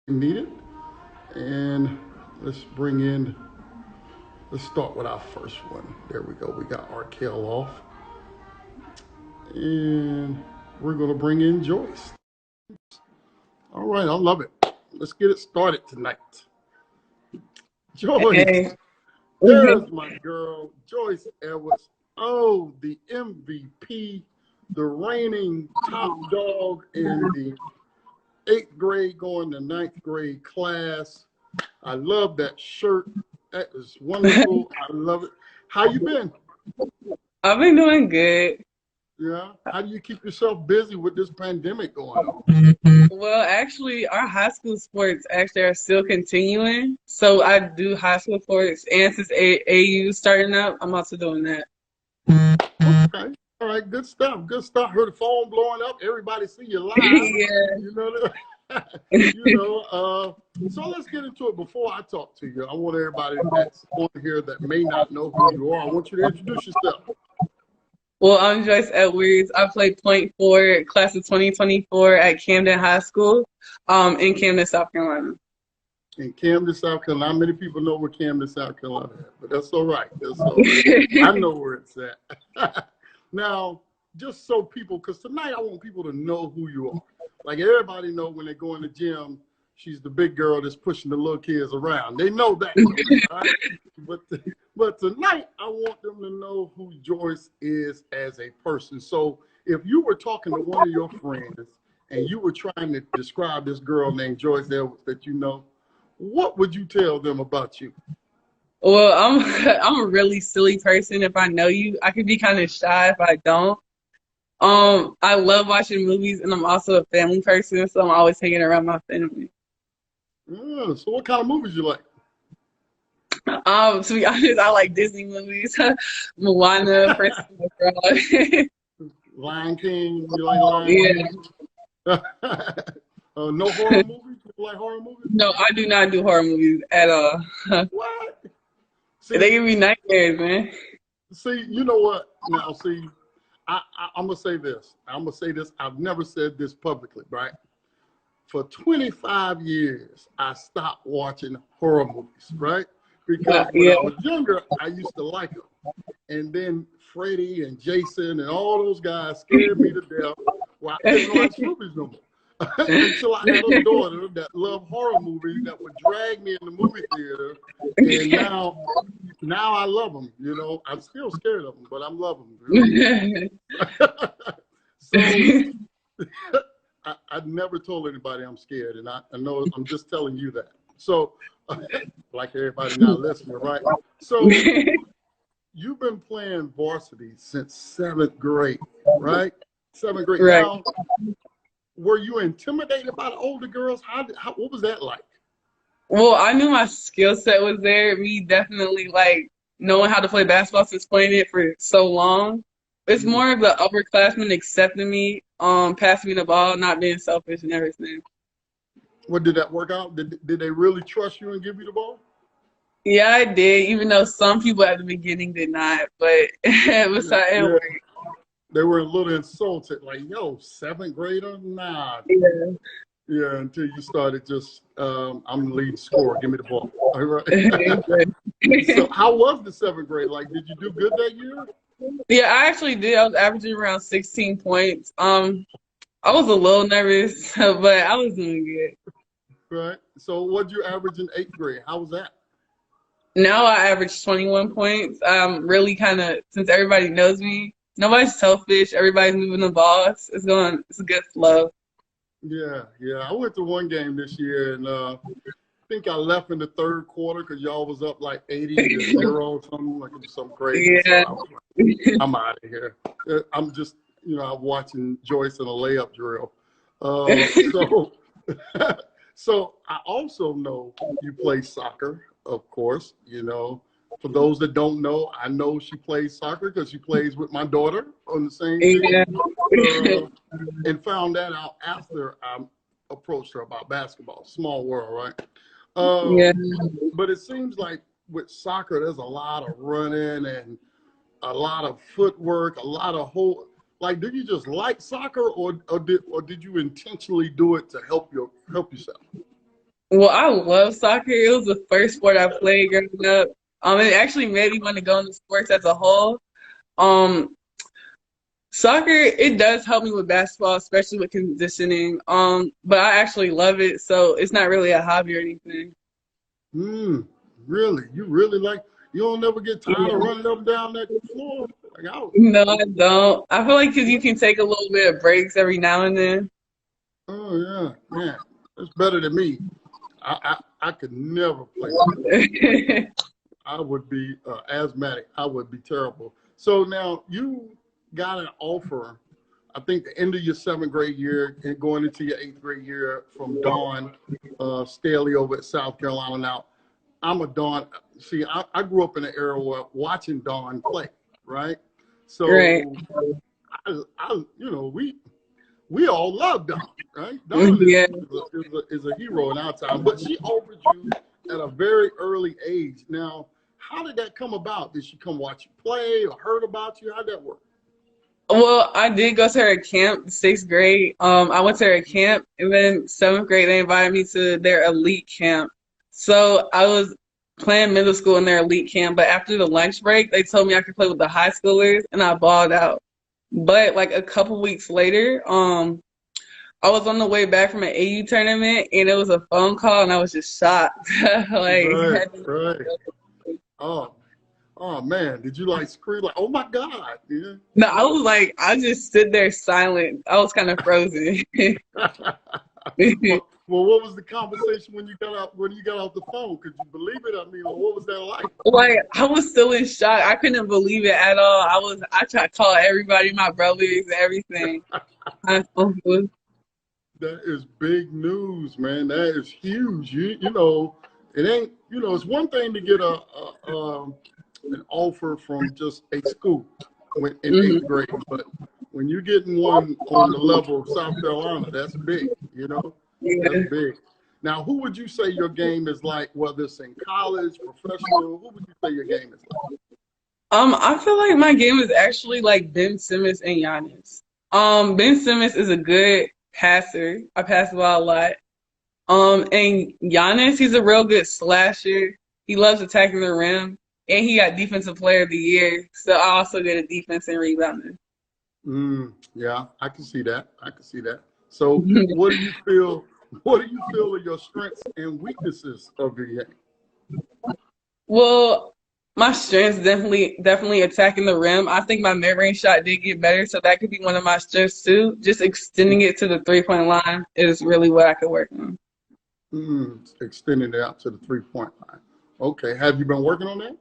needed. And let's bring in, let's start with our first one. There we go. We got Arkell off. And we're going to bring in Joyce. All right, I love it. Let's get it started tonight. Joyce, Hey. there's my girl, Joyce Edwards. Oh, the MVP, the reigning top dog in the eighth grade going to ninth grade class. I love that shirt. That is wonderful. I love it. How you been? I've been doing good. Yeah. How do you keep yourself busy with this pandemic going on? Well, actually, our high school sports actually are still continuing. So I do high school sports, and since AU starting up, I'm also doing that. Okay. All right. Good stuff. Good stuff. Heard the phone blowing up. Everybody see you live. Yeah. You know. So let's get into it. Before I talk to you, I want everybody that's on here that may not know who you are, I want you to introduce yourself. Well, I'm Joyce Edwards. I play point forward, class of 2024 at Camden High School, in Camden, South Carolina. In Camden, South Carolina. Not many people know where Camden, South Carolina is, but that's all right. That's all right. I know where it's at. Now, just so people, because tonight I want people to know who you are. Like everybody know when they go in the gym, she's the big girl that's pushing the little kids around. They know that. Right? But tonight I want them to know who Joyce is as a person. So if you were talking to one of your friends and you were trying to describe this girl named Joyce Edwards that you know, what would you tell them about you? Well, I'm a really silly person. If I know you, I can be kind of shy if I don't. I love watching movies, and I'm also a family person, so I'm always hanging around my family. Yeah, so what kind of movies you like? To be honest, I like Disney movies, Moana, Princess of the Frog. Lion King, you like Lion Yeah. King? No horror movies? You like horror movies? No, I do not do horror movies at all. What? They give me nightmares, man. See, you know what? Now, see, I'm going to say this. I'm going to say this. I've never said this publicly, right? For 25 years, I stopped watching horror movies, right? Because when Yeah. I was younger, I used to like them. And then Freddy and Jason and all those guys scared me to death. Well, I couldn't watch movies no more. Until I had a daughter that loved horror movies that would drag me in the movie theater. And now I love them. You know, I'm still scared of them, but I love them. Really. So I never told anybody I'm scared, and I know I'm just telling you that. So, like everybody not listening, right? So, you've been playing varsity since seventh grade, right? Seventh grade. Right. Now, were you intimidated by the older girls? What was that like? Well, I knew my skill set was there. Me definitely like knowing how to play basketball since playing it for so long. It's more of the upperclassmen accepting me, passing me the ball, not being selfish and everything. What, did that work out? Did they really trust you and give you the ball? Yeah, I did, even though some people at the beginning did not, but it was it worked. They were a little insulted, like, yo, seventh grader? Nah. Yeah. Yeah, until you started just, I'm the lead scorer, give me the ball. All right. So how was the seventh grade? Like, did you do good that year? Yeah, I actually did. I was averaging around 16 points. I was a little nervous, but I was doing good. Right. So what'd you average in eighth grade? How was that? Now I average 21 points. Really kind of, since everybody knows me, nobody's selfish. Everybody's moving the ball. It's a good flow. Yeah. I went to one game this year, and I think I left in the third quarter because y'all was up like 80-0 or something, like it was something crazy. Yeah. So I was like, I'm out of here. I'm just, I'm watching Joyce in a layup drill. So so I also know you play soccer, of course. For those that don't know, I know she plays soccer because she plays with my daughter on the same team. Yeah. And found that out after I approached her about basketball. Small world, right? Yeah. But it seems like with soccer, there's a lot of running and a lot of footwork, a lot of like, did you just like soccer, or did you intentionally do it to help yourself? Well, I love soccer. It was the first sport I played growing up. It actually made me want to go into sports as a whole. Um, Soccer, it does help me with basketball, especially with conditioning. But I actually love it, so it's not really a hobby or anything. Mm, really? You really like, you don't never get tired of Yeah. running up and down that floor? Like, No, I don't. I feel like because you can take a little bit of breaks every now and then. oh yeah, man, that's better than me. I could never play like that. I would be asthmatic. I would be terrible. So now you got an offer, I think the end of your 7th grade year and going into your 8th grade year from Dawn Staley over at South Carolina. Now, I'm a Dawn. See, I grew up in an era where watching Dawn play, right? Right. So, we all love Dawn, right? Dawn Yeah. is a hero in our time, but she offered you at a very early age. Now, how did that come about? Did she come watch you play or heard about you? How'd that work? Well, I did go to her camp, 6th grade. I went to her camp, and then 7th grade they invited me to their elite camp. So I was playing middle school in their elite camp, but after the lunch break, they told me I could play with the high schoolers, and I balled out. But like a couple weeks later, I was on the way back from an AU tournament, and it was a phone call, and I was just shocked. Like, Right, right. Oh, oh man, did you like scream like, "Oh my God"? Yeah. no, I was like, I just stood there silent. I was kind of frozen. Well, what was the conversation when you got out the phone? Could you believe it? I mean, what was that like? Like I was still in shock. I couldn't believe it at all. I tried to call everybody, my brothers, everything. I was- That is big news, man. That is huge. It ain't. It's one thing to get an offer from just a school in Mhm. 8th grade, but when you're getting one on the level of South Carolina, that's big. That's Yeah. big. Now, who would you say your game is like, whether it's in college, professional? Who would you say your game is like? I feel like my game is actually like Ben Simmons and Giannis. Ben Simmons is a good passer. I pass the ball a lot. And Giannis, he's a real good slasher. He loves attacking the rim, and he got Defensive Player of the Year. So I also get a defense and rebounding. Yeah, I can see that. I can see that. So, what do you feel? What do you feel are your strengths and weaknesses of your game? Well, my strengths definitely attacking the rim. I think my mid-range shot did get better, so that could be one of my strengths too. Just extending it to the 3-point line is really what I could work on. Extending it out to the 3-point line. Okay. Have you been working on that?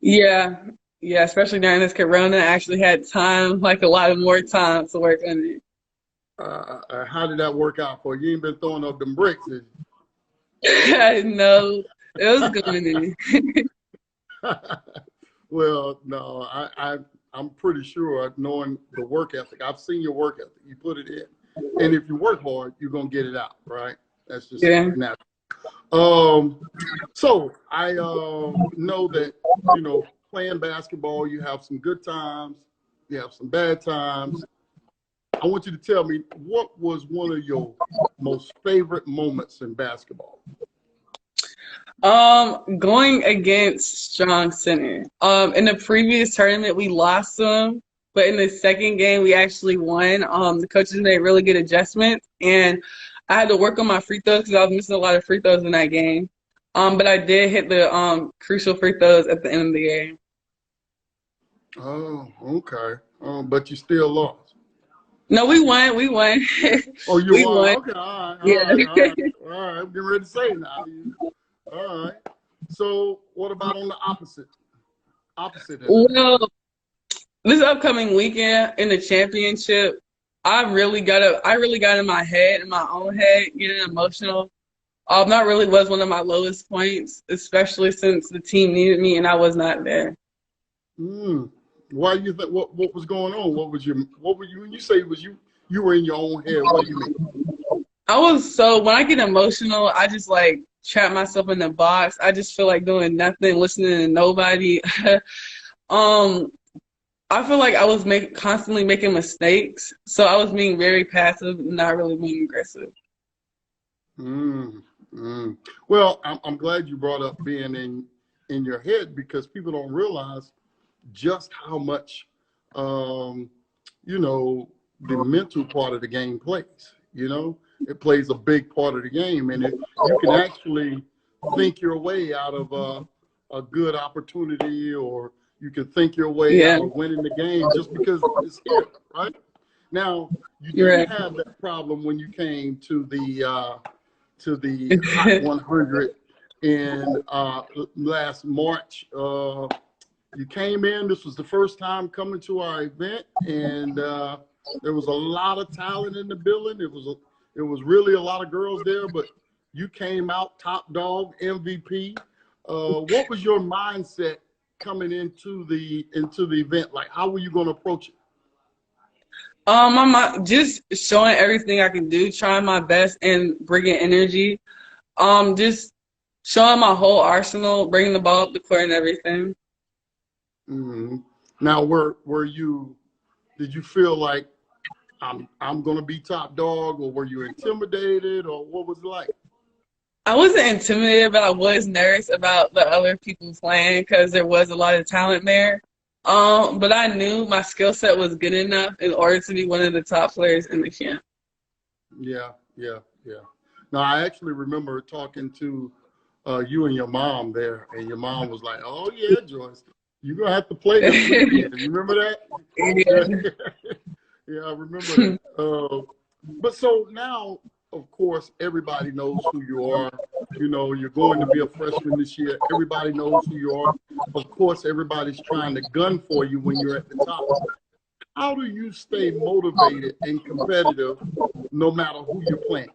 Yeah, yeah, especially during this Corona, I actually had time, like a lot of more time to work on it. How did that work out for you? You ain't been throwing up them bricks, did No, it was going in. you? Well, no, I'm pretty sure, knowing the work ethic. I've seen your work ethic. You put it in, and if you work hard, you're gonna get it out, right? That's just Yeah. natural. So I know that playing basketball, you have some good times, you have some bad times. I want you to tell me, what was one of your most favorite moments in basketball? Going against Strong Center. In the previous tournament we lost them, but in the second game we actually won. The coaches made really good adjustments, and I had to work on my free throws because I was missing a lot of free throws in that game. But I did hit the crucial free throws at the end of the game. Oh, okay. But you still lost. No, we won. We won. Oh, you We won. won. Okay, all right, all Yeah. right, all right, all right. I'm getting ready to say now. All right. So, what about on the opposite? Opposite end of that. Well, this upcoming weekend in the championship, I really got in my head, in my own head, getting emotional. That really was one of my lowest points, especially since the team needed me and I was not there. Mm. Why do you think? What was going on? What were you? When you say it was you were in your own head. What do you mean? When I get emotional, I just like trap myself in the box. I just feel like doing nothing, listening to nobody. um, I feel like I was constantly making mistakes, so I was being very passive, not really being aggressive. Mm, mm. Well, I'm glad you brought up being in your head, because people don't realize just how much, um, you know, the mental part of the game plays. You know, it plays a big part of the game, and you can actually think your way out of a good opportunity, or you can think your way Yeah, out of winning the game just because it's here, right? Now, you you're didn't right. have that problem when you came to the Hot 100 in last March. You came in. This was the first time coming to our event, and there was a lot of talent in the building. It was really a lot of girls there, but you came out top dog, MVP. What was your mindset coming into the event? Like, how were you going to approach it? Just showing everything I can do, trying my best and bringing energy. Just showing my whole arsenal, bringing the ball up the court and everything. Hmm. Now, were you? Did you feel like I'm going to be top dog, or were you intimidated, or what was it like? I wasn't intimidated, but I was nervous about the other people playing because there was a lot of talent there. But I knew my skill set was good enough in order to be one of the top players in the camp. Yeah, yeah, yeah. Now, I actually remember talking to you and your mom there, and your mom was like, "Oh yeah, Joyce, you're gonna have to play this weekend." You remember that? Yeah. Yeah, I remember that. But so now, of course, everybody knows who you are. You know, you're going to be a freshman this year. Everybody knows who you are. Of course, everybody's trying to gun for you when you're at the top. How do you stay motivated and competitive no matter who you're playing?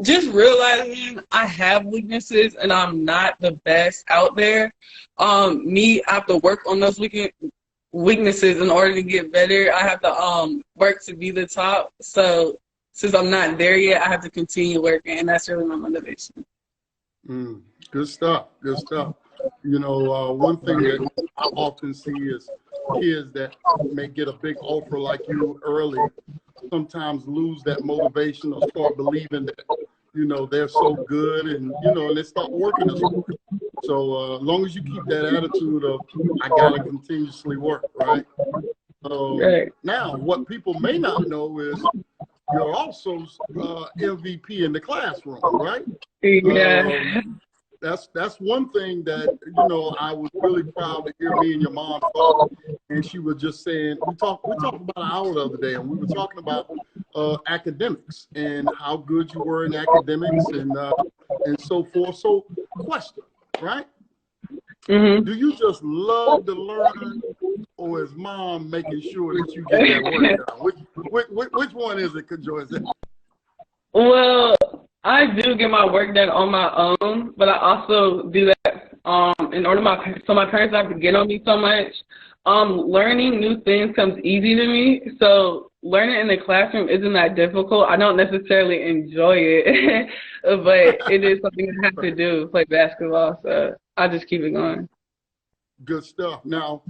Just realizing I have weaknesses and I'm not the best out there. I have to work on those weaknesses in order to get better. I have to work to be the top. So since I'm not there yet, I have to continue working, and that's really my motivation. Mm, good stuff. Good stuff. You know, one thing that I often see is kids that may get a big offer like you early sometimes lose that motivation or start believing that, you know, they're so good, and, you know, and they start working as hard. So as long as you keep that attitude of, I got to continuously work, right? Right. Now, what people may not know is you're also MVP in the classroom, right? Yeah. That's one thing that, you know, I was really proud to hear me and your mom talk, and she was just saying, we talked about an hour the other day, and we were talking about academics and how good you were in academics, and so forth. So, question, right? Hmm. Do you just love to learn, or is mom making sure that you get that work done? Which one is it, Joyce? Well, I do get my work done on my own, but I also do that in order so my parents don't have to get on me so much. Learning new things comes easy to me, so learning in the classroom isn't that difficult. I don't necessarily enjoy it, but it is something I have to do, play basketball, so I just keep it going. Good stuff. Now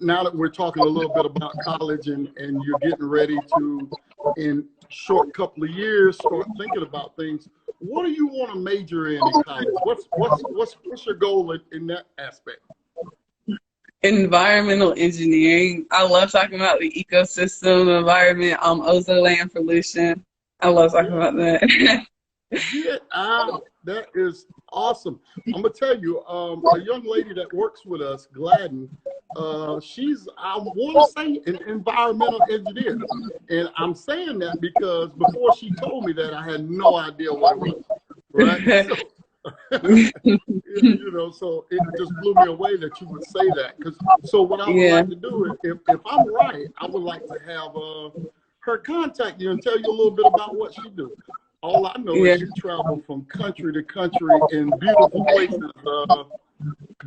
that we're talking a little bit about college, and you're getting ready to, in short couple of years, start thinking about things, what do you want to major in college? What's your goal in that aspect? Environmental engineering. I love talking about the ecosystem, the environment, ozone layer pollution. I love talking about that. Get out. That is awesome. I'm gonna tell you, a young lady that works with us, Gladden, she's, I want to say, an environmental engineer, and I'm saying that because before she told me that, I had no idea what it was. Right? So, you know, so it just blew me away that you would say that. So what I would Yeah, like to do is, if I'm right, I would like to have her contact you and tell you a little bit about what she do. All I know is yeah, she traveled from country to country in beautiful places,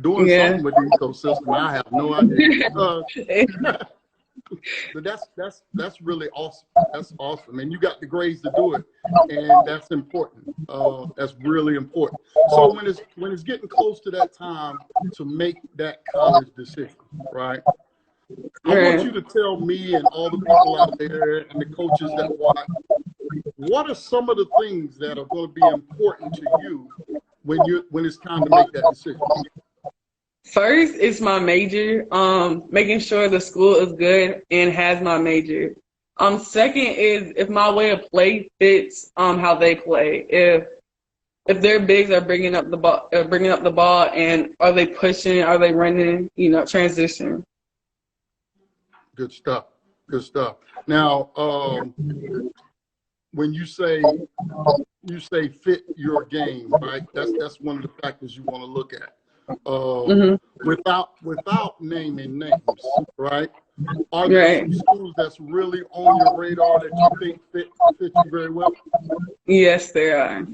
doing yeah. something with the ecosystem. I have no idea. But that's really awesome. That's awesome, and you got the grades to do it, and that's important. That's really important. So when it's getting close to that time to make that college decision, right? I want Right. you to tell me and all the people out there and the coaches that watch, what are some of the things that are going to be important to you when it's time to make that decision? First, it's my major. Making sure the school is good and has my major. Second is if my way of play fits how they play. If their bigs are bringing up the ball, and are they pushing? Are they running? Transition. Good stuff. Good stuff. Now, when you say fit your game, right? That's one of the factors you want to look at. Without naming names, right? Are there some schools that's really on your radar that you think fit you very well? Yes, there are.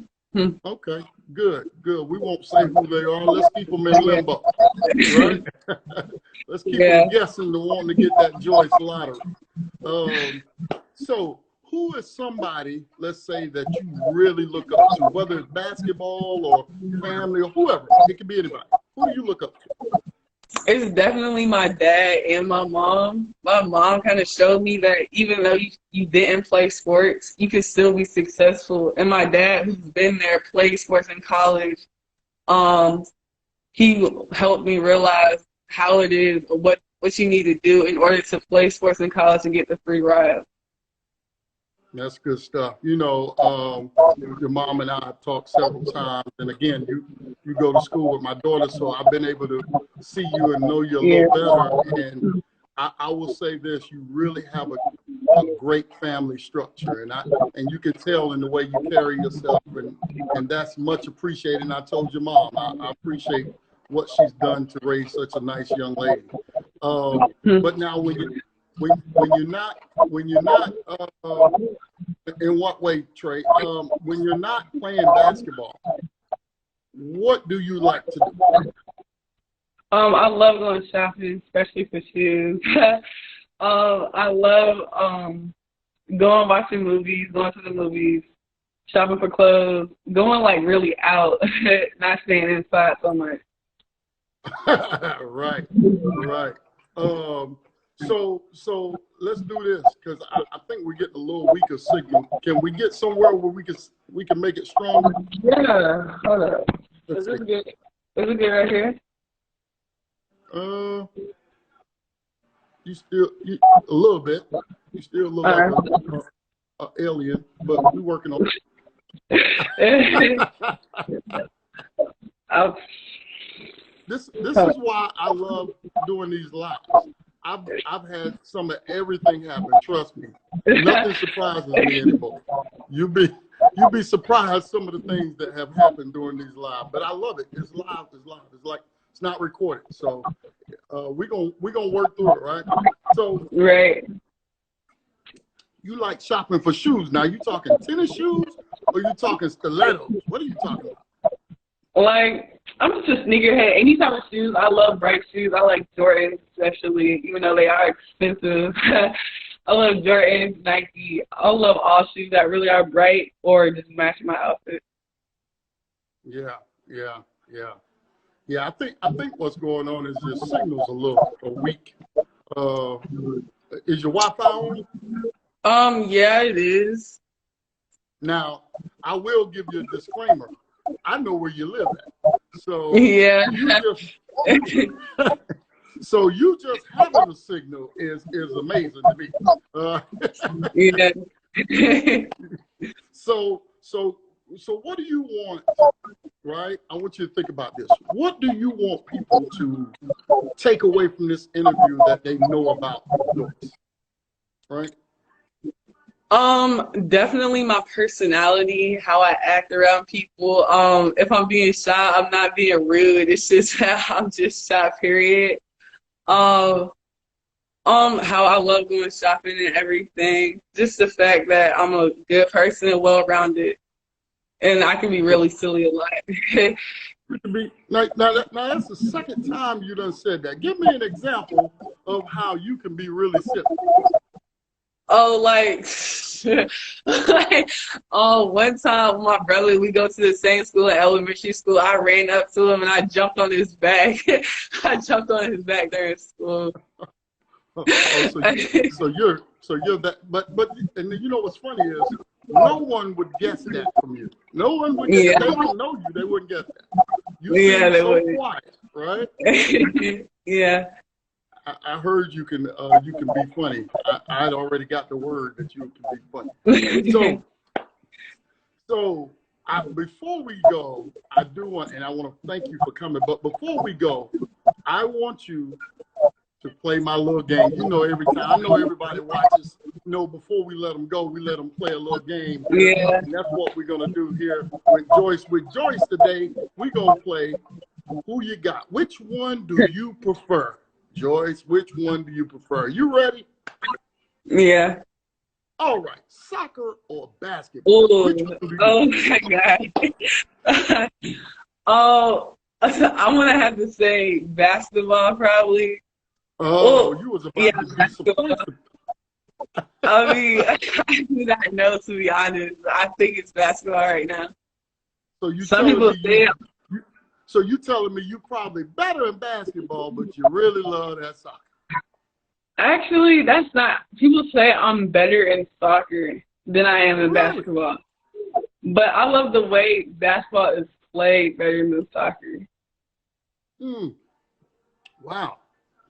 Okay, good. We won't say who they are. Let's keep them in limbo, right? Let's keep them guessing to wanting to get that Joyce lottery. So, who is somebody, let's say, that you really look up to, whether it's basketball or family or whoever? It could be anybody. Who do you look up to? It's definitely my dad and my mom. My mom kind of showed me that even though you didn't play sports, you could still be successful. And my dad, who's been there, played sports in college, he helped me realize how it is, what you need to do in order to play sports in college and get the free ride. That's good stuff. Your mom and I have talked several times, and again, you go to school with my daughter, so I've been able to see you and know you a little better. And I will say this: you really have a great family structure, and you can tell in the way you carry yourself, and that's much appreciated. And I told your mom I appreciate what she's done to raise such a nice young lady. But now when you're not, in what way, Trey? When you're not playing basketball, what do you like to do? I love going shopping, especially for shoes. I love going watching movies, going to the movies, shopping for clothes, going like really out, not staying inside so much. Right. So let's do this, because I think we're getting a little weaker signal. Can we get somewhere where we can make it stronger? Yeah, hold up. Is it good? Is it good right here? You a little bit. You still look like an alien, but we're working on it. This is why I love doing these lives. I've had some of everything happen. Trust me, nothing surprises me anymore. You'll be surprised some of the things that have happened during these lives. But I love it. It's live. It's like it's not recorded. So we're gonna work through it, right? So you like shopping for shoes? Now you talking tennis shoes or you talking stilettos? What are you talking about? Like, I'm just a sneakerhead. Any type of shoes. I love bright shoes. I like Jordans, especially, even though they are expensive. I love Jordans, Nike. I love all shoes that really are bright or just match my outfit. Yeah. I think what's going on is your signal's a little weak. Is your Wi-Fi on? Yeah, it is. Now, I will give you a disclaimer. I know where you live at. So yeah. So you just having a signal is amazing to me. Yeah. So what do you want, right? I want you to think about this. What do you want people to take away from this interview that they know about Joyce, right? Definitely my personality, how I act around people. If I'm being shy, I'm not being rude. It's just that I'm just shy, period. How I love going shopping and everything. Just the fact that I'm a good person and well-rounded. And I can be really silly a lot. Now, that's the second time you done said that. Give me an example of how you can be really silly. Oh, one time with my brother, we go to the same school at elementary school. I ran up to him and I jumped on his back. I jumped on his back during school. So you're that, but and you know what's funny is no one would guess that from you. No one would guess that. They wouldn't know you. They wouldn't guess that. You seem so quiet, right? Yeah. I heard you can be funny. I'd already got the word that you can be funny. So before we go, I want to thank you for coming. But before we go, I want you to play my little game. You know, every time I know everybody watches. You know, before we let them go, we let them play a little game. Yeah. And that's what we're gonna do here with Joyce. With Joyce today, we're gonna play Who You Got. Which one do you prefer? Joyce, which one do you prefer? You ready? Yeah. All right. Soccer or basketball? Ooh. Which one do you Oh my God. Oh, I'm gonna have to say basketball probably. Oh, you was about to be surprised. I mean, I do not know, to be honest. I think it's basketball right now. So you Some people say. So you telling me you probably better in basketball, but you really love that soccer? Actually, that's not. People say I'm better in soccer than I am in basketball. But I love the way basketball is played better than soccer. Wow.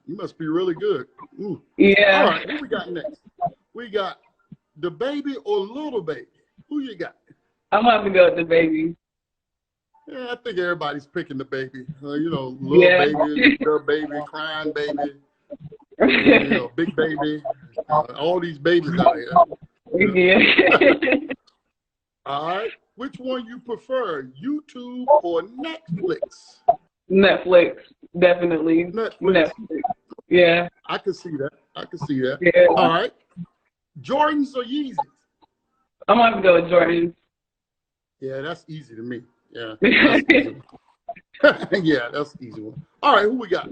You must be really good. Yeah. All right, who we got next? We got the baby or little baby? Who you got? I'm going to go with the baby. Yeah, I think everybody's picking the baby. You know, little baby, the baby, crying baby, you know, big baby, all these babies out here. Yeah. All right. Which one you prefer, YouTube or Netflix? Netflix, definitely. Netflix. Yeah. I can see that. Yeah. All right. Jordans or Yeezys? I'm going to go with Jordans. Yeah, that's easy to me. Yeah. That's easy. Yeah, that's the easy one. All right, who we got?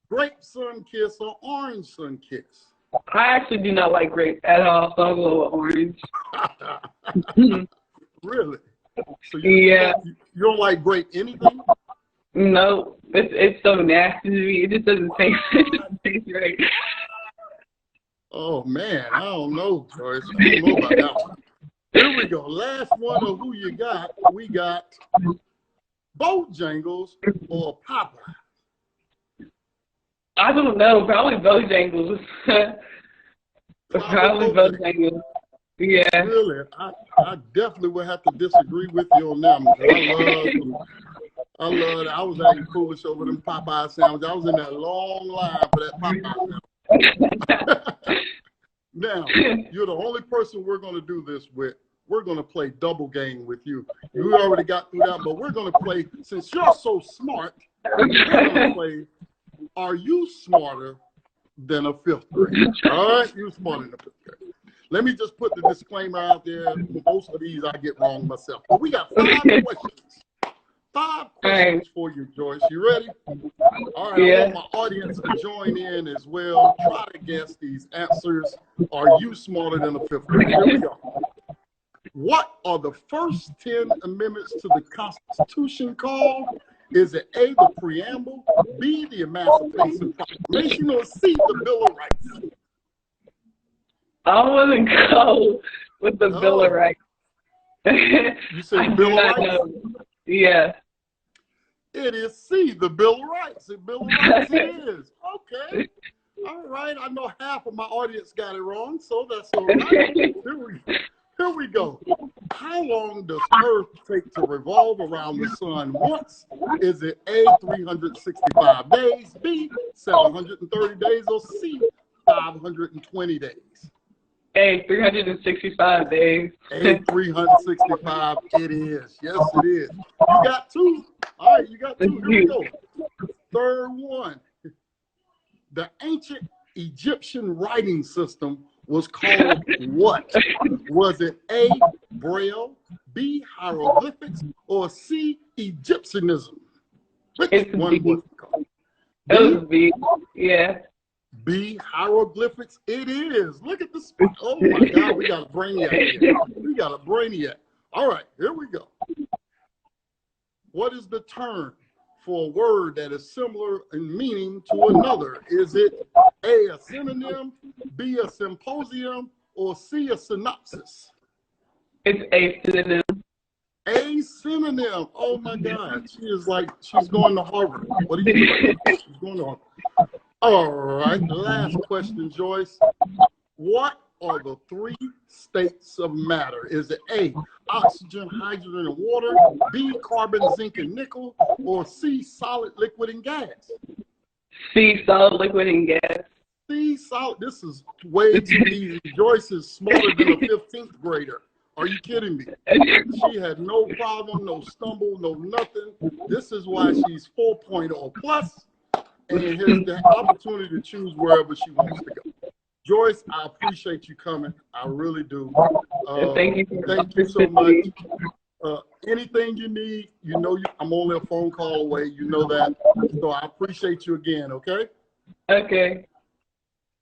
Grape Sun Kiss or Orange Sun Kiss? I actually do not like grape at all, so I'll go with orange. Really? So you don't like grape anything? No, it's so nasty to me. It just doesn't taste right. Oh man, I don't know, Joyce. I don't know about that one. Here we go. Last one of who you got. We got Bojangles or Popeye. I don't know. Probably Bojangles. Probably Bojangles. Yeah. Really? I definitely would have to disagree with you on that one. I was acting foolish over them Popeye sandwiches. I was in that long line for that Popeye sandwich. Now, you're the only person we're going to do this with. We're going to play double game with you. You already got through that, but we're going to play, since you're so smart, we're going to play, are you smarter than a fifth grader? All right? You're smarter than a fifth grader. Let me just put the disclaimer out there. Most of these I get wrong myself. But we got 5 questions. 5 questions for you, Joyce. You ready? All right. I want my audience to join in as well. Try to guess these answers. Are you smarter than a fifth grader? Here we go. What are the first 10 amendments to the Constitution called? Is it A, the preamble, B, the Emancipation Proclamation, or C, the Bill of Rights? I want to go with the Bill of Rights. You said Bill of Rights? Yeah. It is C, the Bill of Rights. The Bill of Rights it is. Okay. All right. I know half of my audience got it wrong, so that's all right. Here we go. How long does Earth take to revolve around the sun once? Is it A, 365 days, B, 730 days, or C, 520 days? A, 365 days. A, 365 it is. Yes, it is. You got 2. All right, you got 2. Here we go. Third one. The ancient Egyptian writing system was called what? Was it A, Braille, B, hieroglyphics, or C, Egyptianism? Which one was it called? B? It was B, yeah. B, hieroglyphics it is. Look at the spot. Oh my God, we got a brainiac here. We got a brainiac. All right, here we go. What is the term for a word that is similar in meaning to another? Is it A, a synonym, B, a symposium, or C, a synopsis? It's a synonym. A synonym. Oh my God. She is like, she's going to Harvard. What are you doing? She's going to Harvard. All right. Last question, Joyce. What are the 3 states of matter? Is it A, oxygen, hydrogen, and water, B, carbon, zinc, and nickel, or C, solid, liquid, and gas? C, solid, liquid, and gas. C, solid. This is way too easy. Joyce is smarter than a 15th grader. Are you kidding me? She had no problem, no stumble, no nothing. This is why she's 4.0 plus, and has the opportunity to choose wherever she wants to go. Joyce, I appreciate you coming. I really do. Thank you. Thank you so much. Anything you need, you know, I'm only a phone call away. You know that. So I appreciate you again, okay? Okay.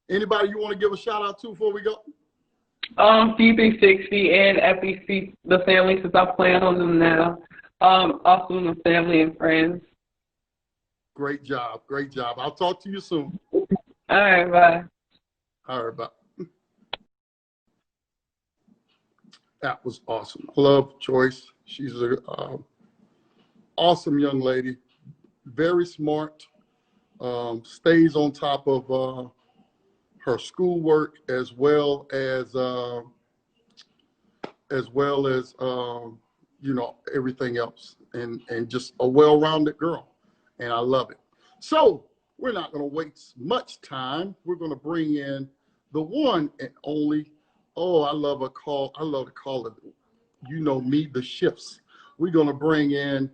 Anybody you want to give a shout out to before we go? C360 and FEC, the family, since I plan on them now. Also the family and friends. Great job. Great job. I'll talk to you soon. All right, bye. All right, bye. That was awesome. I love Joyce. She's a awesome young lady, very smart, stays on top of her schoolwork as well as you know, everything else, and just a well-rounded girl, and I love it. So we're not going to waste much time. We're going to bring in the one and only. Oh, I love to call it, you know me, the shifts. We're going to bring in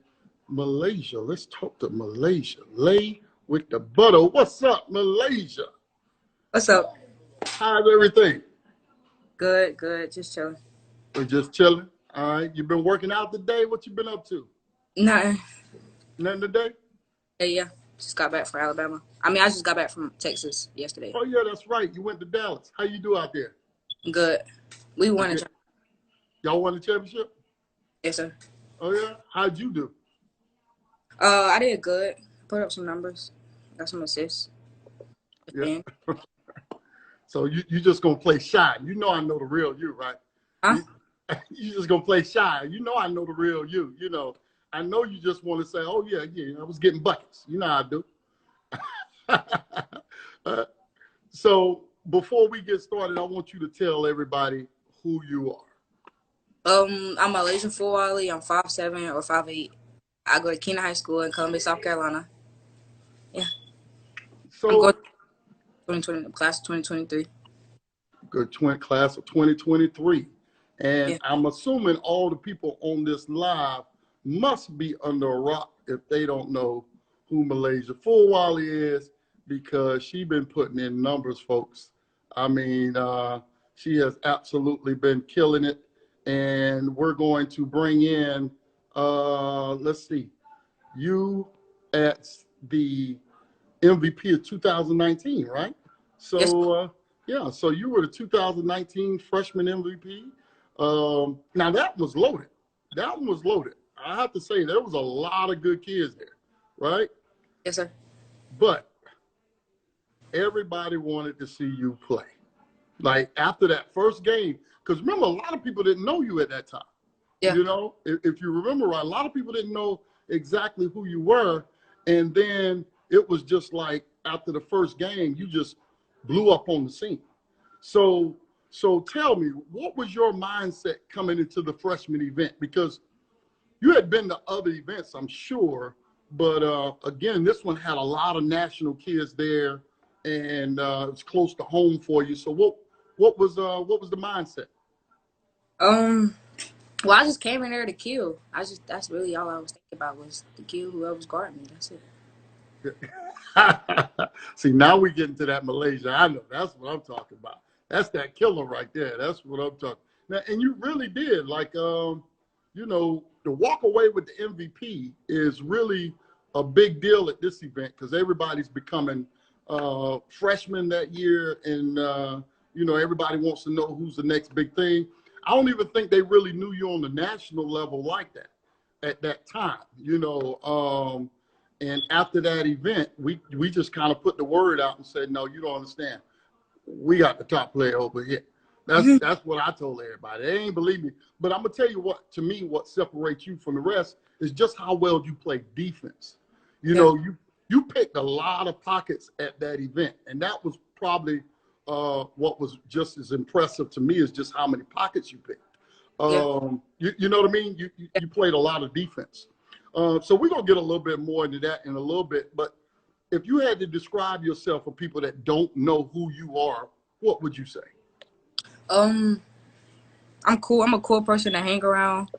Malaysia. Let's talk to Malaysia. Lay with the butter. What's up, Malaysia? What's up? How's everything? Good, good. Just chilling. We're just chilling. All right. You been working out today? What you been up to? Nothing. Nothing today? Yeah. Just got back from Alabama. I mean, I just got back from Texas yesterday. Oh, yeah, that's right. You went to Dallas. How you do out there? Good. We won Okay. Y'all won the championship? Yes, sir. Oh, yeah? How'd you do? I did good. Put up some numbers. Got some assists. Yeah. So you just going to play shy. You know I know the real you, right? Huh? You just going to play shy. You know I know the real you. You know, I know you just want to say, oh, yeah, I was getting buckets. You know how I do. So before we get started, I want you to tell everybody who you are. I'm Malaysian Fuwali. I'm 5'7" or 5'8". I go to Keena High School in Columbia, South Carolina. Yeah. So I'm going to 2020, class of 2023. Good class of 2023. And Yeah. I'm assuming all the people on this live must be under a rock if they don't know who Malaysia Fuwali is, because she's been putting in numbers, folks. I mean, she has absolutely been killing it. And we're going to bring in, let's see, you at the MVP of 2019, right? So, Yes. yeah, so you were the 2019 freshman MVP. Now that was loaded. That one was loaded. I have to say there was a lot of good kids there, right? Yes, sir. But everybody wanted to see you play. Like after that first game, because remember, a lot of people didn't know you at that time. Yeah. You know, if you remember right, a lot of people didn't know exactly who you were. And then it was just like after the first game, you just blew up on the scene. So tell me, what was your mindset coming into the freshman event? Because you had been to other events, I'm sure, but again, this one had a lot of national kids there, and it's close to home for you. So what was the mindset? Well, I just came in there to kill. That's really all I was thinking about, was to kill whoever's guarding me. That's it. See, now we get into that Malaysia. I know that's what I'm talking about. That's that killer right there. That's what I'm talking. Now, and you really did, like, you know, to walk away with the MVP is really a big deal at this event, because everybody's becoming freshmen that year, and you know, everybody wants to know who's the next big thing. I don't even think they really knew you on the national level like that at that time, you know. And after that event, we just kind of put the word out and said, no, you don't understand. We got the top player over here. That's what I told everybody. They ain't believe me. But I'm gonna tell you what, to me, what separates you from the rest is just how well you play defense. You know, you picked a lot of pockets at that event, and that was probably what was just as impressive to me is just how many pockets you picked. You know what I mean? You played a lot of defense. So we're gonna get a little bit more into that in a little bit. But if you had to describe yourself for people that don't know who you are, what would you say? I'm cool. I'm a cool person to hang around.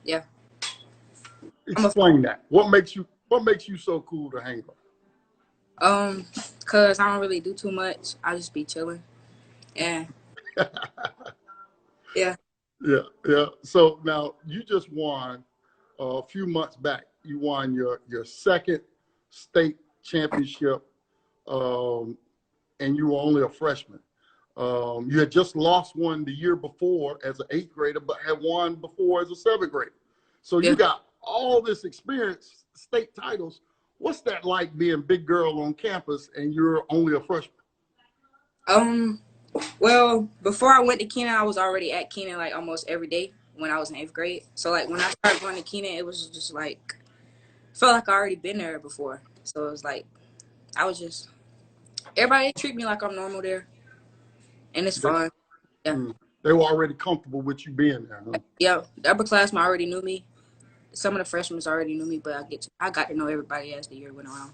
Yeah. Explain that. What makes you so cool to hang around? Cause I don't really do too much. I just be chilling. Yeah. Yeah. Yeah. So now you just won a few months back. You won your second state championship, and you were only a freshman. You had just lost one the year before as an 8th grader, but had won before as a 7th grader. So you got all this experience, state titles. What's that like being big girl on campus and you're only a freshman? Well, before I went to Kenan, I was already at Kenan like almost every day when I was in 8th grade. So like when I started going to Kenan, it was just like felt like I already been there before. So it was like I was just everybody treat me like I'm normal there, and it's fun. Yeah. They were already comfortable with you being there, huh? Yeah, the upperclassmen already knew me. Some of the freshmen already knew me, but I got to know everybody as the year went around.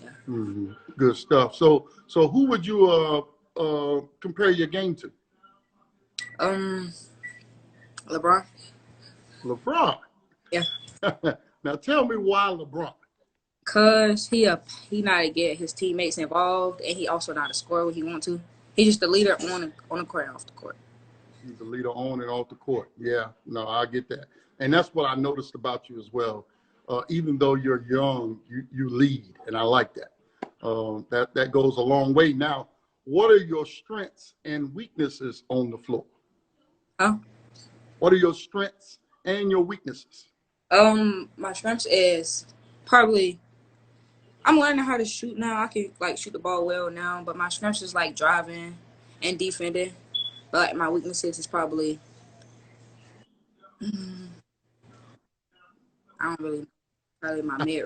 Yeah. Good stuff. So who would you compare your game to? LeBron. LeBron. Yeah. Now tell me why LeBron. Cause he not to get his teammates involved, and he also not to score when he want to. He's just the leader on the court and off the court. He's the leader on and off the court. Yeah, no, I get that, and that's what I noticed about you as well. Even though you're young, you lead, and I like that. That goes a long way. Now, what are your strengths and weaknesses on the floor? Huh? What are your strengths and your weaknesses? My strengths is probably I'm learning how to shoot now. I can like shoot the ball well now, but my strengths is like driving and defending. But like, my weaknesses is probably I don't really know. Probably my mid.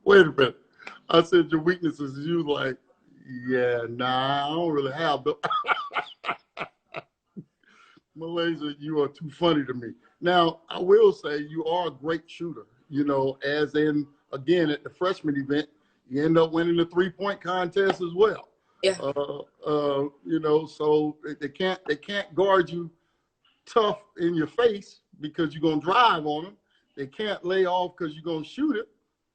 Wait a minute. I said your weaknesses. You like, yeah, nah, I don't really have them. Malaysia, you are too funny to me. Now, I will say you are a great shooter, you know, as in, again, at the freshman event, you end up winning the 3-point contest as well. Yeah. You know, so they can't guard you tough in your face because you're going to drive on them. They can't lay off because you're going to shoot it.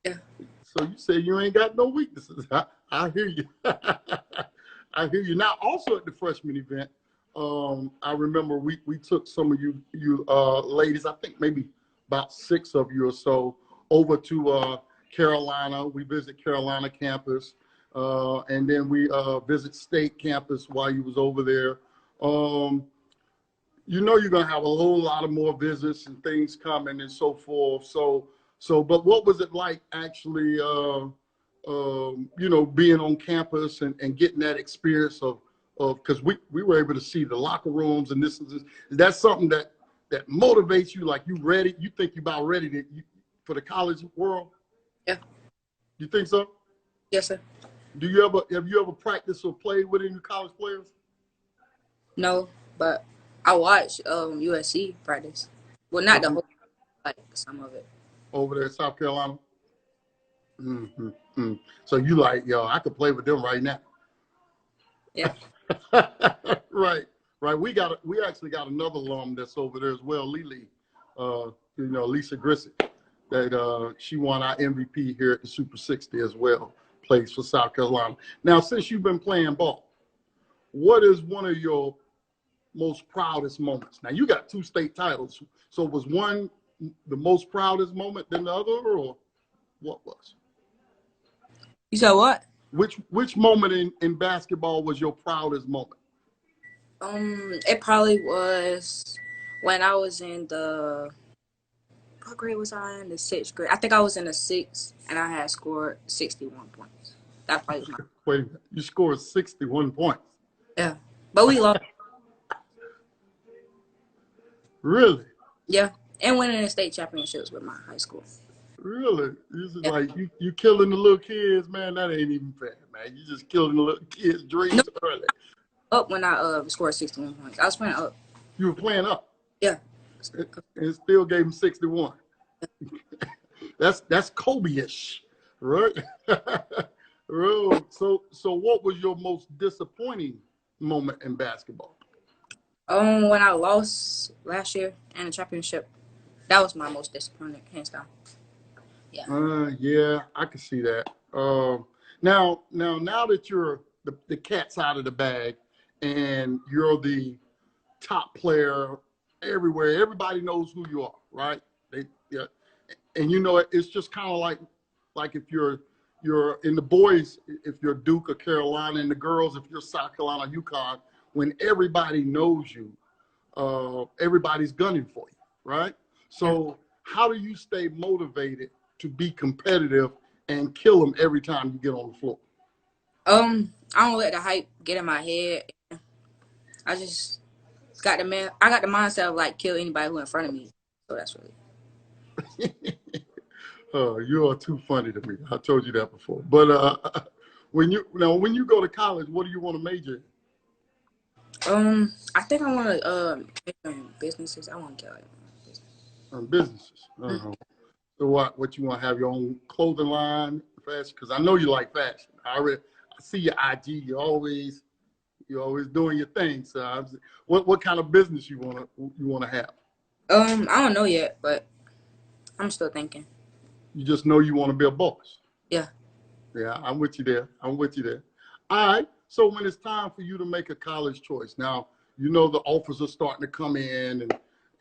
Yeah. So you say you ain't got no weaknesses. I hear you. I hear you. Now, also at the freshman event, I remember we took some of you ladies, I think maybe about 6 of you or so, over to Carolina. We visit Carolina campus, and then we visit state campus while you was over there. You know you're gonna have a whole lot of more visits and things coming and so forth. But what was it like actually, you know, being on campus and getting that experience of because we were able to see the locker rooms and this and this. Is that something that motivates you? Like you ready? You think you're about ready for the college world? Yeah. You think so? Yes, sir. Have you ever practiced or played with any college players? No, but I watch USC practice. Well, not the whole, like some of it. Over there in South Carolina? So you like, yo, I could play with them right now. Yeah. Right. We actually got another alum that's over there as well, Lily. You know, Lisa Grissett, that she won our MVP here at the Super 60 as well, plays for South Carolina. Now, since you've been playing ball, what is one of your most proudest moments? Now, you got 2 state titles, so was one the most proudest moment than the other, or what was? You said what? Which moment in basketball was your proudest moment? It probably was when I was in what grade was I in? The 6th grade. I think I was in the 6th, and I had scored 61 points. That probably was my. Wait a minute. You scored 61 points. Yeah, but we lost. Really? Yeah, and winning the state championships with my high school. Really? This is like you killing the little kids, man. That ain't even fair, man. You just killing the little kids' dreams early. Up when I scored 61 points. I was playing up. You were playing up. Yeah. And still gave him 61. That's Kobe-ish, right? So what was your most disappointing moment in basketball? When I lost last year in the championship, that was my most disappointing, hands down. Yeah. Yeah, I can see that. Now that you're the cat's out of the bag and you're the top player everywhere, everybody knows who you are, right? Yeah, and you know it's just kind of like if you're in the boys, if you're Duke or Carolina, and the girls, if you're South Carolina, UConn, when everybody knows you, everybody's gunning for you, right? So how do you stay motivated to be competitive and kill them every time you get on the floor? I don't let the hype get in my head. I just got I got the mindset of like kill anybody who in front of me. So that's really. You are too funny to me. I told you that before. But when you go to college, what do you want to major in? I think I want to major in businesses. I want to get like in? Businesses. Uh-huh. So what you want to have your own clothing line, fashion? Because I know you like fashion. I see your IG. You're always doing your thing. So what kind of business you want to have? I don't know yet, but I'm still thinking. You just know you want to be a boss. Yeah. Yeah, I'm with you there. All right. So when it's time for you to make a college choice, now you know the offers are starting to come in,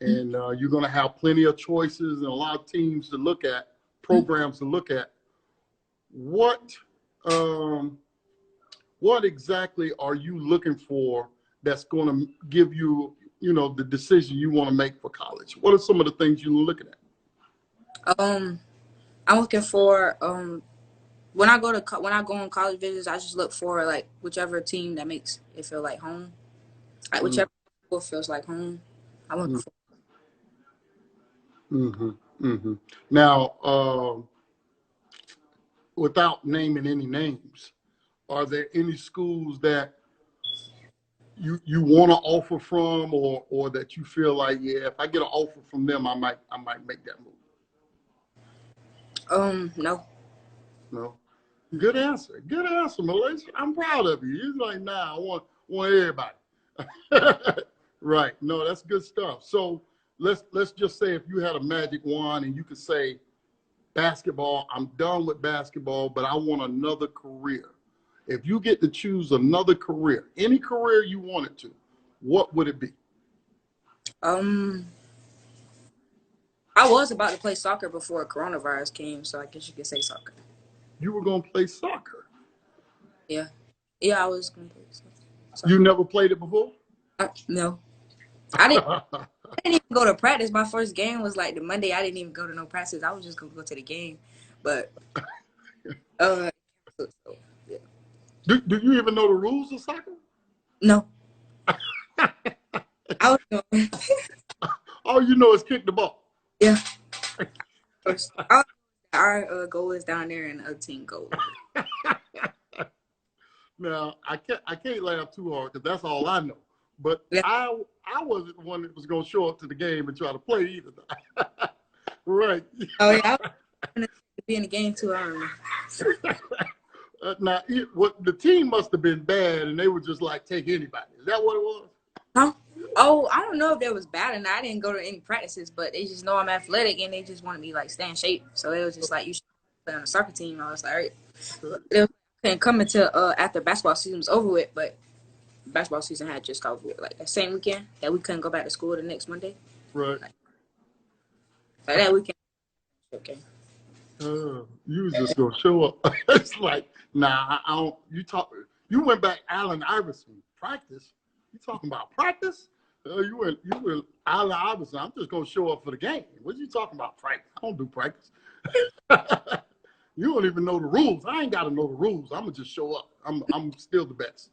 and you're going to have plenty of choices and a lot of teams to look at, programs to look at. What exactly are you looking for that's going to give you, the decision you want to make for college? What are some of the things you're looking at? I'm looking for when I go on college visits, I just look for like whichever team that makes it feel like home, like whichever school feels like home. I'm looking for. Now, without naming any names, are there any schools that you want to offer from, or that you feel like, yeah, if I get an offer from them, I might make that move? No. No. Good answer, Malaysia. I'm proud of you. You're like, nah, I want everybody. Right. No, that's good stuff. So let's just say if you had a magic wand and you could say, basketball, I'm done with basketball, but I want another career. If you get to choose another career, any career you wanted to, what would it be? I was about to play soccer before coronavirus came, so I guess you could say soccer. You were going to play soccer? Yeah. Yeah, I was going to play soccer. You never played it before? No. I didn't even go to practice. My first game was like the Monday. I didn't even go to no practice. I was just going to go to the game. But, yeah. Do you even know the rules of soccer? No. I was going. All you know is kick the ball. Yeah. Our goal is down there and the other team goal. Now, I can't laugh too hard because that's all I know. But yeah. I wasn't the one that was going to show up to the game and try to play either. Right. Oh, yeah. I was to be in the game too. Now, the team must have been bad and they were just like, take anybody. Is that what it was? Huh? Oh, I don't know if they was bad or not. I didn't go to any practices, but they just know I'm athletic and they just wanted me like stay in shape. So it was just like, you should play on a soccer team. I was like, all right. They couldn't come until after basketball season was over with, but basketball season had just got over with like that same weekend that we couldn't go back to school the next Monday. Right. Like that weekend. Okay. You was just gonna show up. It's like, nah, I don't. You went back Allen Iverson practice. You talking about practice? You were Allen Iverson. I'm just gonna show up for the game. What are you talking about practice? I don't do practice. You don't even know the rules. I ain't got to know the rules. I'm gonna just show up. I'm still the best.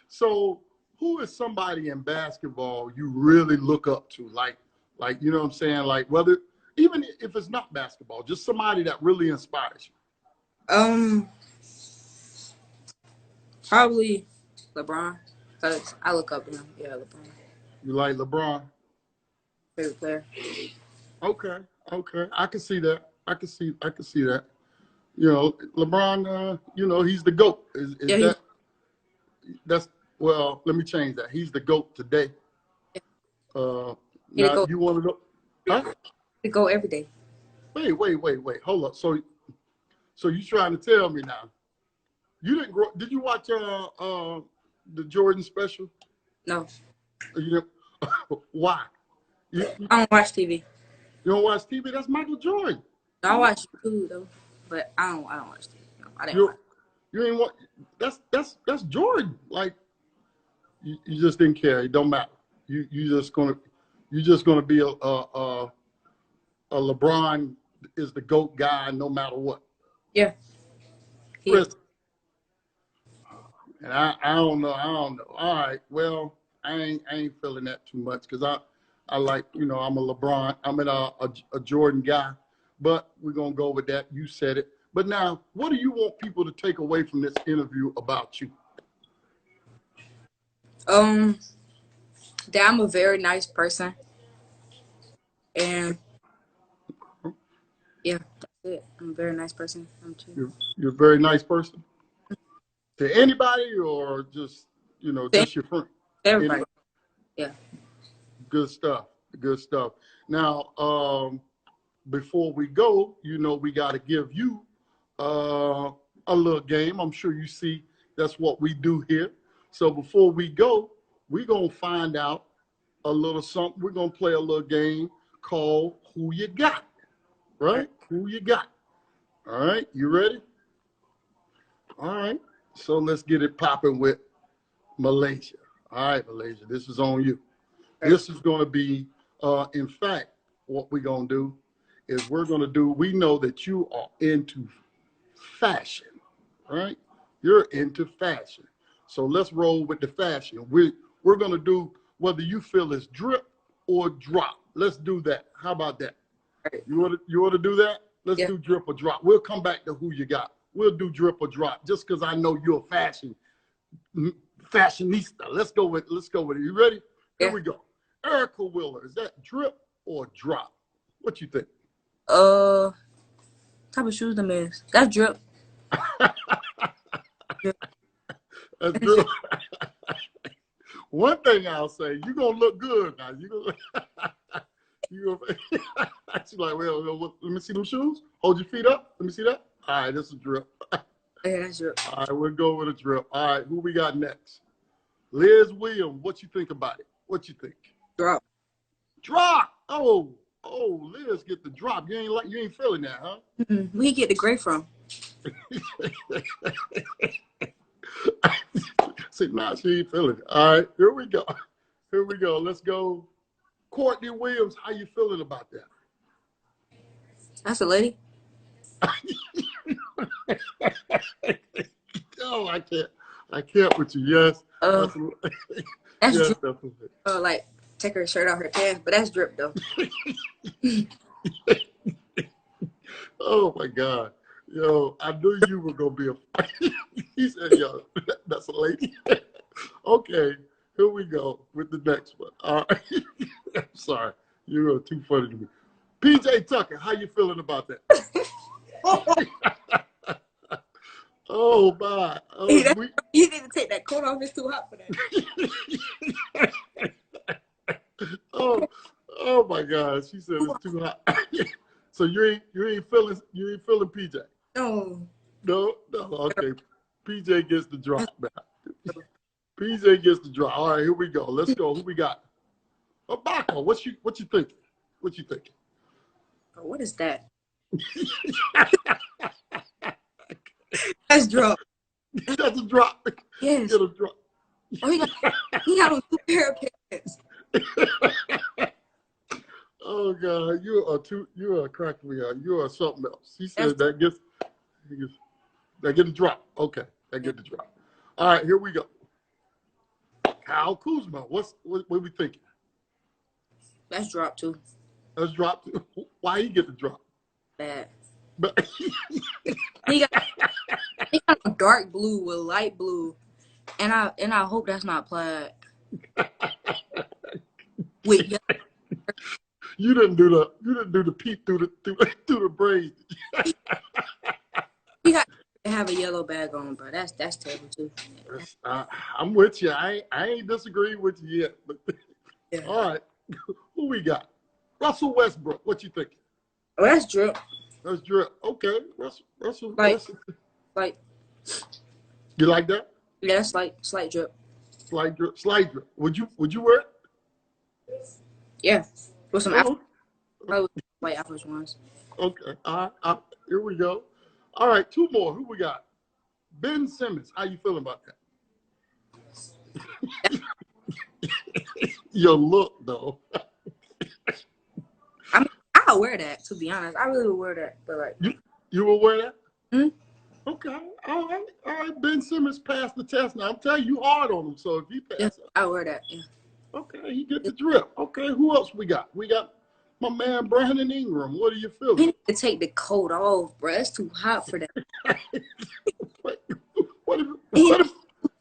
So, who is somebody in basketball you really look up to? Like you know what I'm saying? Like whether even if it's not basketball, just somebody that really inspires you. Probably LeBron, because I look up to him. Yeah, LeBron. You like LeBron? Favorite player. Okay. I can see that. I can see that. You know, LeBron. You know, he's the GOAT. Is Yeah, that's well? Let me change that. He's the GOAT today. he the Now GOAT. you want to know? Huh? He go every day. Wait. Hold up. So you trying to tell me now? You didn't grow? Did you watch the Jordan special? No, You why? I don't watch TV. You don't watch TV? That's Michael Jordan. No, I watch YouTube though, but I don't watch TV. No, I didn't You watch. you ain't want that's Jordan. Like you just didn't care. It don't matter. You just gonna be a LeBron is the GOAT guy no matter what. Yeah. Chris, and I don't know. All right. Well, I ain't feeling that too much because I like, you know, I'm a LeBron. I'm a Jordan guy, but we're gonna go with that. You said it. But now, what do you want people to take away from this interview about you? That I'm a very nice person, and yeah, that's it. I'm a very nice person. I'm too. You're a very nice person. To anybody or just, you know, just your friend? Everybody. Anybody? Yeah. Good stuff. Good stuff. Now, before we go, you know, we got to give you a little game. I'm sure you see that's what we do here. So before we go, we're going to find out a little something. We're going to play a little game called Who You Got, right? Who You Got. All right, you ready? All right, so let's get it popping with Malaysia. All right, Malaysia, this is on you. This is going to be, in fact, what we're going to do is we know that you are into fashion, right? You're into fashion. So let's roll with the fashion. We're going to do whether you feel it's drip or drop. Let's do that. How about that? You want to do that? Let's do drip or drop. We'll come back to who you got. We'll do drip or drop just because I know you're a fashionista. Let's go with it. You ready? Here we go. Erica Wheeler, is that drip or drop? What you think? Type of shoes them is. That's drip. That's drip. One thing I'll say, you're gonna look good now. She's like, well, let me see them shoes. Hold your feet up. Let me see that. All right, this is drip. Yeah, that's drip. All right, we'll go with a drip. All right, who we got next? Liz Williams, what you think about it? What you think? Drop. Drop. Oh, Liz get the drop. You ain't feeling that, huh? Mm-hmm. Where you get the gray from? See, nah, she ain't feeling it. All right, here we go. Let's go. Courtney Williams, how you feeling about that? That's a lady. Oh, I can't with you. Yes. That's yes, drip. definitely. Like take her shirt off her pants, but that's drip though. Oh my God. Yo, I knew you were gonna be a he said, yo, that's a lady. Okay, here we go with the next one. All right. I'm sorry. You are too funny to me. PJ Tucker, how you feeling about that? Oh my. Oh, Hey, you need to take that coat off. It's too hot for that. oh my God. She said it's too hot. So you ain't feeling PJ? No. No. Okay. PJ gets the drop now. PJ gets the drop. All right, here we go. Let's go. Who we got? Abaka, what you thinking? What you thinking? Oh, what is that? That's drop. That's a drop. Yes. Get a drop. Oh, he had on 2 pair of pants. Oh God, You're a crack me out. You're something else. He said that gets a drop. Okay, that get the drop. All right, here we go. Kyle Kuzma. What we thinking? That's drop too. Let's drop. Why he get the drop? Bad. But He got a dark blue with light blue, and I hope that's not plaid. With you didn't do the peep through the braids. he got to have a yellow bag on, bro. That's terrible too. I'm with you. I ain't disagreeing with you yet. But Yeah. all right, who we got? Russell Westbrook. What you thinking? Oh, that's drip. That's drip. Okay, Russell. Like You like that? yeah, that's slight drip. Slight drip. Would you wear it? Yeah, with some Oh, white Air Force Ones. okay. Here we go. All right, two more. Who we got? Ben Simmons. How you feeling about that? Your look, though. I mean, I'll wear that, to be honest. I really would wear that, but like You will wear that? Hmm? Okay. All right. Ben Simmons passed the test. Now I'm telling you hard on him. So if he passes, I'll wear that. Yeah. okay, he get the drip. Okay, who else we got? We got my man Brandon Ingram. What are you He feeling? need to take the coat off, bro. It's too hot for that. what if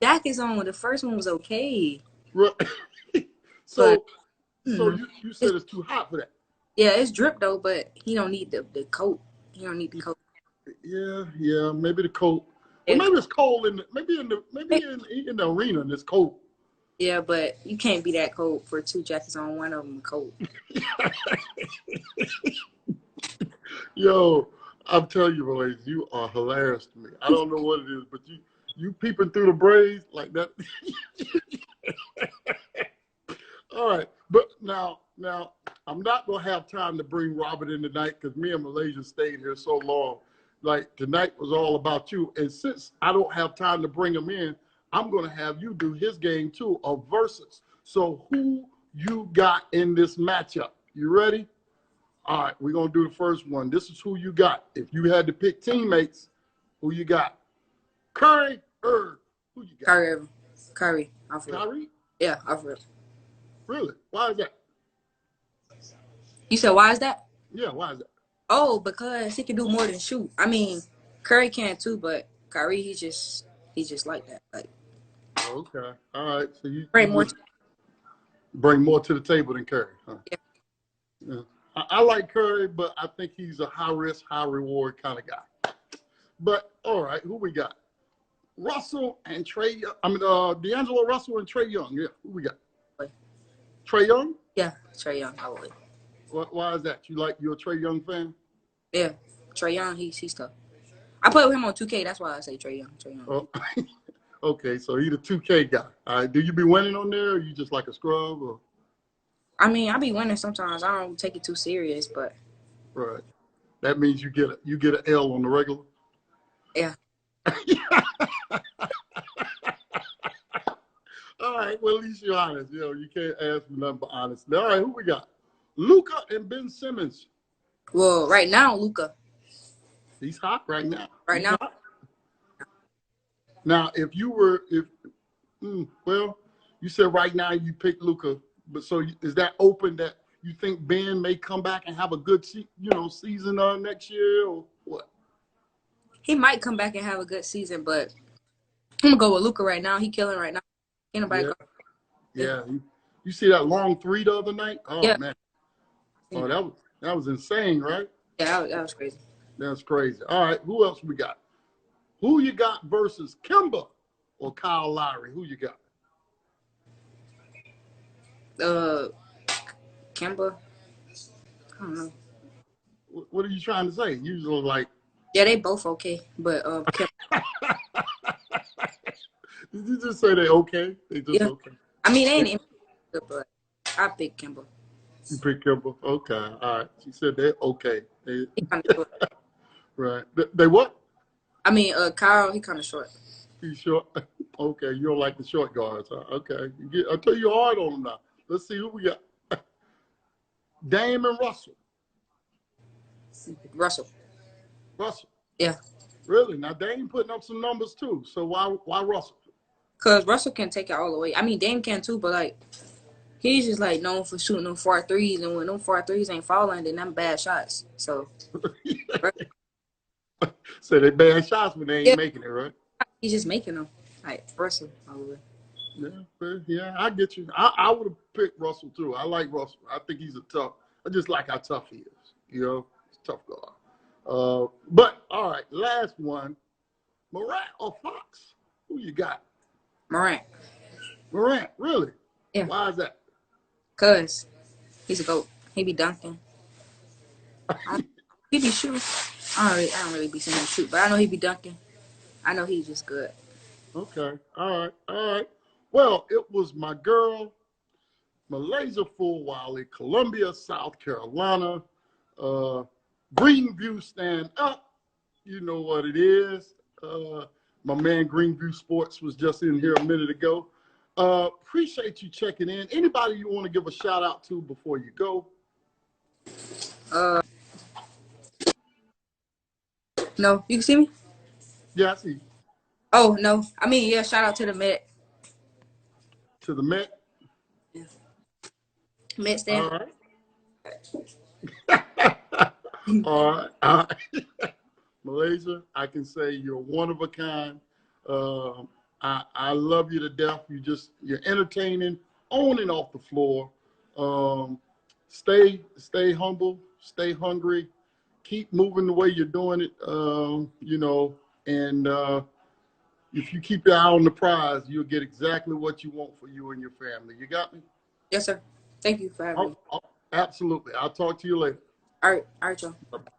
Jackets on. The first one was okay. right. So But, you said it's too hot for that. Yeah, it's drip though, but he don't need the coat. He don't need the coat. Yeah, maybe the cold. Yeah. Well, maybe it's cold in the arena and it's cold. Yeah, but you can't be that cold for two jackets on. One of them cold. Yo, I'm telling you, boys, you are hilarious to me. I don't know what it is, but you peeping through the braids like that. All right, but now I'm not gonna have time to bring Robert in tonight because me and Malaysia stayed here so long. Like tonight was all about you, and since I don't have time to bring him in, I'm gonna have you do his game too of versus. So who you got in this matchup? You ready? All right, we're gonna do the first one. This is who you got. If you had to pick teammates, who you got? Curry or who you got? Curry. Alfred. Kyrie? Yeah, Alfred. Really? Why is that? You said why is that? Yeah, why is that? Oh, because he can do more than shoot. I mean, Curry can too, but Kyrie, he's just like that. Like Okay. All right. So you bring more. bring more to the table than Curry. Huh? Yeah. I like Curry, but I think he's a high risk, high reward kind of guy. But all right, who we got? Russell and Trey. D'Angelo Russell and Trey Young. Yeah, who we got? Trey Young? Yeah, Trey Young. I would. Why is that? You're a Trey Young fan? Yeah, Trey Young. He's tough. I play with him on 2K. That's why I say Trey Young. Trey Young. Oh, okay. So he's a 2K guy. All right. Do you be winning on there, or you just like a scrub? Or? I mean, I be winning sometimes. I don't take it too serious, but Right. That means you get an L on the regular. yeah. All right. Well, at least you're honest. You know, you can't ask for nothing but honesty. All right. Who we got? Luka and Ben Simmons. Well, right now, Luka. He's hot right now. Right now. Hot. Now, you said right now you picked Luka, but so is that open that you think Ben may come back and have a good, season next year or what? He might come back and have a good season, but I'm gonna go with Luka right now. He killing right now. Ain't nobody go. Yeah. You see that long three the other night? Oh Yeah. man. Oh, that was insane, right? Yeah, that was crazy. That's crazy. All right, who else we got? Who you got versus Kemba or Kyle Lowry? Who you got? Kemba. I don't know. What are you trying to say? You just like. Yeah, they both okay, but Kemba. Did you just say they okay? They just okay. I mean, they ain't good, but I pick Kemba. You pick Kemba? Okay, all right. She said they're okay. He kind of short. Right. They what? I mean, Kyle, he kind of short. He's short. Okay, you don't like the short guards, huh? Okay. I'll tell you hard on them now. Let's see who we got. Dame and Russell. Russell. Russell. Yeah. Really? Now Dame putting up some numbers too. So why Russell? Cause Russell can take it all the way. I mean, Dame can too, but like he's just like known for shooting them far threes, and when them far threes ain't falling, then them bad shots. So So they bad shots when they ain't yeah, making it, right? he's just making them. Like Russell all the way. Yeah, I get you. I would have picked Russell too. I like Russell. I think he's a tough. I just like how tough he is. You know, he's a tough guy. But all right, last one. Morant or Fox? Who you got? Morant. Morant, really? Yeah. Why is that? Cause he's a GOAT. He be dunking. He be shooting. I don't really be seeing him shoot, but I know he be dunking. I know he's just good. Okay. All right. Well, it was my girl, Malaysia Fulwiley, Columbia, South Carolina. Greenview stand up. You know what it is. My man Greenview Sports was just in here a minute ago. Appreciate you checking in. Anybody you want to give a shout out to before you go? No, you can see me? Yeah, I see. Oh no. I mean, yeah, shout out to the Met. To the Met. Yeah. Met All stand. right. All right. Malaysia, I can say you're one of a kind. I love you to death. You're entertaining on and off the floor. Stay humble, stay hungry, keep moving the way you're doing it. And if you keep your eye on the prize, you'll get exactly what you want for you and your family. You got me? Yes, sir. Thank you for having me. Absolutely. I'll talk to you later. All right, y'all. Bye-bye.